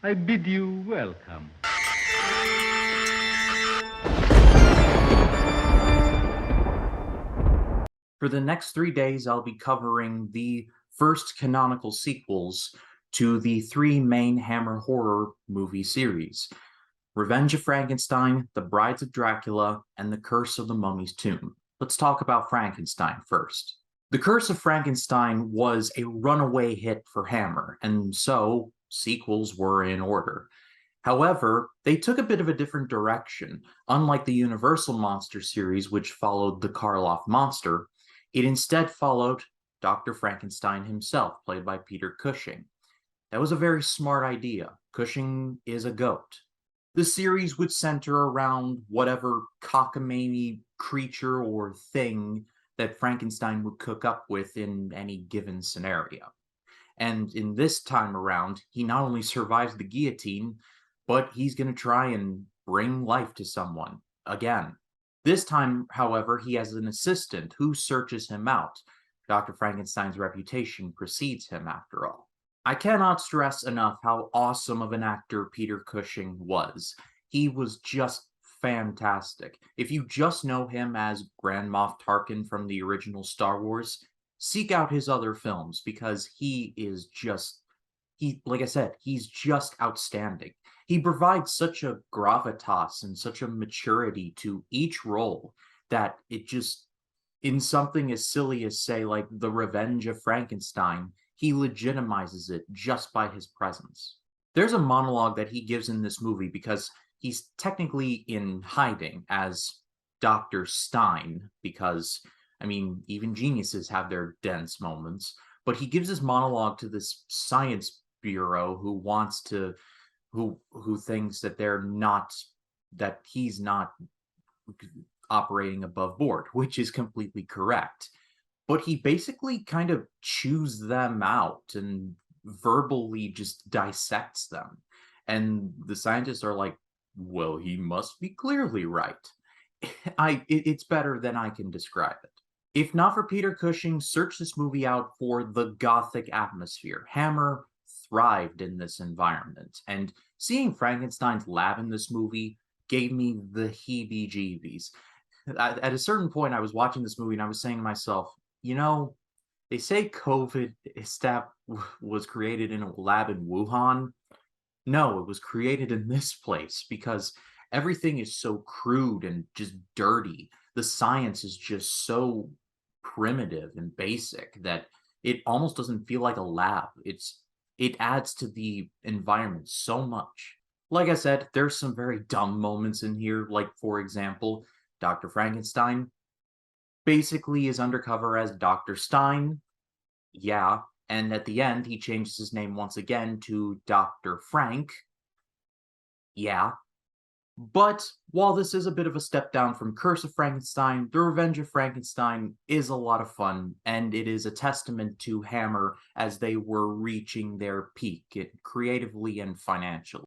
I bid you welcome. For the next 3 days, I'll be covering the first canonical sequels to the three main Hammer horror movie series: Revenge of Frankenstein, The Brides of Dracula, and The Curse of the Mummy's Tomb. Let's talk about Frankenstein first. The Curse of Frankenstein was a runaway hit for Hammer, and so sequels were in order. However, they took a bit of a different direction. Unlike the Universal Monster series, which followed the Karloff monster, it instead followed Dr. Frankenstein himself, played by Peter Cushing. That was a very smart idea. Cushing is a goat. The series would center around whatever cockamamie creature or thing that Frankenstein would cook up with in any given scenario. And in this time around, he not only survives the guillotine, but he's going to try and bring life to someone again. This time, however, he has an assistant who searches him out. Dr. Frankenstein's reputation precedes him, after all. I cannot stress enough how awesome of an actor Peter Cushing was. He was just fantastic. If you just know him as Grand Moff Tarkin from the original Star Wars, seek out his other films because like I said, he's just outstanding. He provides such a gravitas and such a maturity to each role that it just, in something as silly as, say, like The Revenge of Frankenstein, he legitimizes it just by his presence. There's a monologue that he gives in this movie because he's technically in hiding as Dr. Stein, because, I mean, even geniuses have their dense moments, but he gives his monologue to this science bureau who thinks that he's not operating above board, which is completely correct. But he basically kind of chews them out and verbally just dissects them. And the scientists are like, well, he must be clearly right. It's better than I can describe it. If not for Peter Cushing, search this movie out for the gothic atmosphere. Hammer thrived in this environment, and seeing Frankenstein's lab in this movie gave me the heebie-jeebies. At a certain point, I was watching this movie and I was saying to myself, they say COVID was created in a lab in Wuhan. No, it was created in this place because everything is so crude and just dirty. The science is just so primitive and basic that it almost doesn't feel like a lab. It adds to the environment so much. Like I said, there's some very dumb moments in here, like, for example, Dr. Frankenstein basically is undercover as Dr. Stein. Yeah, and at the end, he changes his name once again to Dr. Frank. Yeah. But while this is a bit of a step down from Curse of Frankenstein, The Revenge of Frankenstein is a lot of fun, and it is a testament to Hammer as they were reaching their peak, creatively and financially.